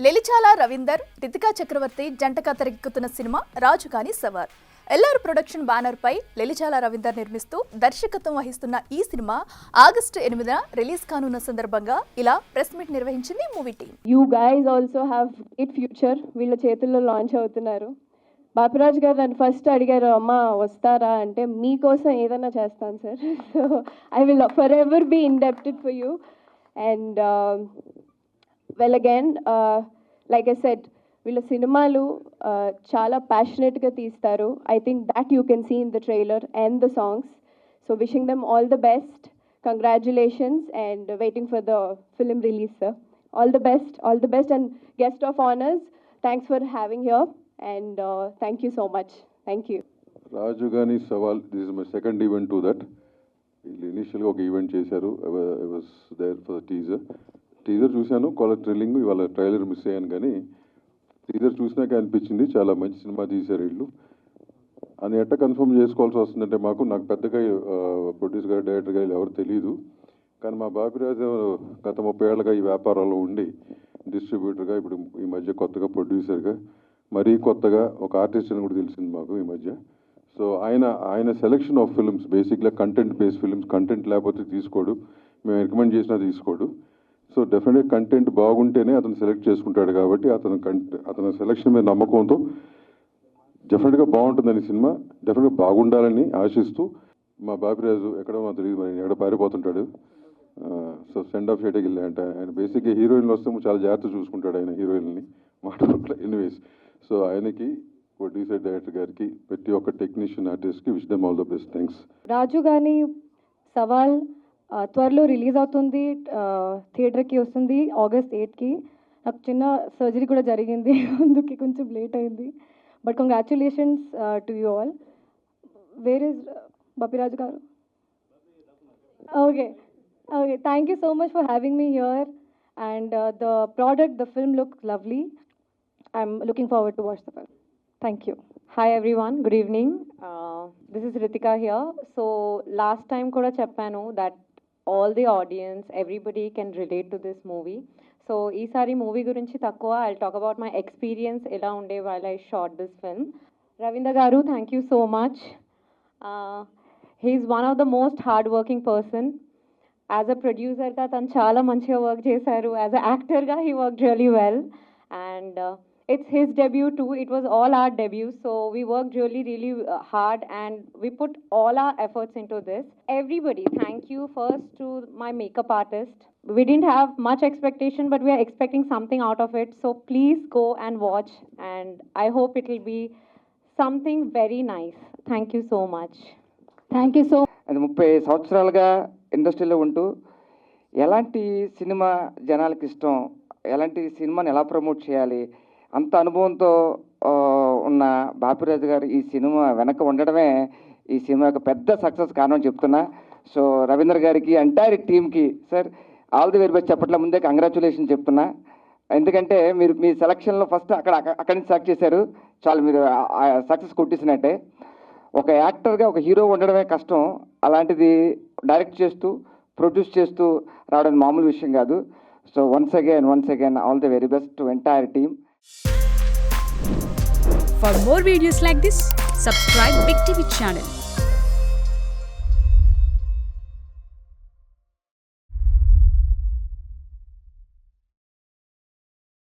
లెలిచాల రవీందర్, రితికా చక్రవర్తి జంటగా తెరకెక్కుతున్న సినిమా రాజుగాని సవాల్. ఎల్ఆర్ ప్రొడక్షన్ బ్యానర్ పై లెలిచాల రవీందర్ నిర్మిస్తూ దర్శకత్వం వహిస్తున్న ఈ సినిమా ఆగస్టు 8న రిలీజ్ కానున్న సందర్భంగా ఇలా ప్రెస్ మీట్ నిర్వహించింది movie team. You guys also have it future వీళ్ళ చేతుల్లో లాంచ్ అవుతున్నారు. బాపిరాజ్ గారు నన్ను ఫస్ట్ అడిగారు, అమ్మ వస్తారా అంటే మీకోసం ఏదైనా చేస్తాను sir. So I will forever be indebted for you. And well again like I said, వీళ్ళ సినిమాలు చాలా ప్యాషనెట్గా తీస్తారు. I think that you can see in the trailer and the songs. So wishing them all the best, congratulations and waiting for the film release sir. All the best and guest of honors, thanks for having here and thank you so much. Thank you. Rajugani Saval, this is my second event to that. Initially ఒక event చేశారు. I was there for the teaser చూశాను, call thrilling. ఇవాళ trailer miss అయ్యాను, కానీ teaser చూసినాక అనిపించింది చాలా మంచి సినిమా తీశారు వీళ్ళు అని. ఎట్ట కన్ఫర్మ్ చేసుకోవాల్సి వస్తుందంటే నాకు పెద్దగా ప్రొడ్యూసర్ గారు, డైరెక్టర్ గారు ఎవరు తెలియదు. కానీ మా బాపిరాజు గత 30 ఏళ్ళగా ఈ వ్యాపారంలో ఉండి డిస్ట్రిబ్యూటర్గా, ఇప్పుడు ఈ మధ్య కొత్తగా ప్రొడ్యూసర్గా, మరీ కొత్తగా ఒక ఆర్టిస్ట్ అని కూడా తెలిసింది మాకు ఈ మధ్య. సో ఆయన సెలెక్షన్ ఆఫ్ ఫిల్మ్స్ బేసిక్గా కంటెంట్ బేస్డ్ ఫిల్మ్స్. కంటెంట్ లేకపోతే తీసుకోడు, మేము రికమెండ్ చేసినా తీసుకోడు. సో డెఫినెట్గా కంటెంట్ బాగుంటేనే అతను సెలెక్ట్ చేసుకుంటాడు. కాబట్టి అతని సెలెక్షన్ మీద నమ్మకంతో డెఫినెట్గా బాగుంటుందని సినిమా డెఫినెట్గా బాగుండాలని ఆశిస్తూ, మా బాపిరాజు ఎక్కడో మాకు తెలియదు, మరి ఎక్కడ పారిపోతుంటాడు. సో సెండ్ ఆఫ్ షేటకి వెళ్ళి అంటే ఆయన బేసిక్గా హీరోయిన్లు వస్తే చాలా జాగ్రత్త చూసుకుంటాడు ఆయన హీరోయిన్ని మాట్లాడట్లే. ఎనీవేస్, సో ఆయనకి, ప్రొడ్యూసర్, డైరెక్టర్ గారికి, ప్రతి ఒక్క టెక్నీషియన్, ఆర్టిస్ట్కి wish them all the best. Thanks. రాజుగాని సవాల్ త్వరలో రిలీజ్ అవుతుంది, థియేటర్కి వస్తుంది August 8కి. నాకు చిన్న సర్జరీ కూడా జరిగింది, అందుకే కొంచెం లేట్ అయింది. But congratulations to you all. Where is Bapiraju garu? Okay, thank you so much for having me here, and the film looks lovely. I'm looking forward to watch the film. Thank you. Hi everyone, good evening. This is Ritika here. So last time kuda cheppanu that all the audience, everybody can relate to this movie. So ఈసారి movie గురించి తక్కువ, I'll talk about my experience ఎలా ఉండే while I shot this film. Ravinda garu, thank you so much. He's one of the most hard-working person. As a producer ga tanu chaala manchiga work chesaru. As an actor ga he worked really well, and it's his debut too. It was all our debut, so we worked really hard and we put all our efforts into this. Everybody, thank you first to my makeup artist. We didn't have much expectation, but we are expecting something out of it, so please go and watch, and I hope it will be something very nice. Thank you so much. Thank you so much. అది 30 సంవత్సరాలుగా ఇండస్ట్రీలో ఉంటూ ఎలాంటి cinema జనాలకు ఇష్టం, ఎలాంటి సినిమాని ఎలా ప్రమోట్ చేయాలి, అంత అనుభవంతో ఉన్న బాపిరాజు గారు ఈ సినిమా వెనక ఉండడమే ఈ సినిమా యొక్క పెద్ద సక్సెస్ కారణం చెప్తున్నా. సో రవీంద్ర గారికి, ఎంటైర్ టీమ్కి sir all the very best చెప్పట్ల ముందే కంగ్రాచులేషన్ చెప్తున్నా. ఎందుకంటే మీరు మీ సెలక్షన్లో ఫస్ట్ అక్కడి నుంచి సెలెక్ట్ చేశారు, చాలా మీరు సక్సెస్ కొట్టేసినట్టే. ఒక యాక్టర్గా ఒక హీరో ఉండడమే కష్టం, అలాంటిది డైరెక్ట్ చేస్తూ ప్రొడ్యూస్ చేస్తూ రావడం మామూలు విషయం కాదు. So once again all the very best to entire team. For more videos like this, subscribe Big TV channel.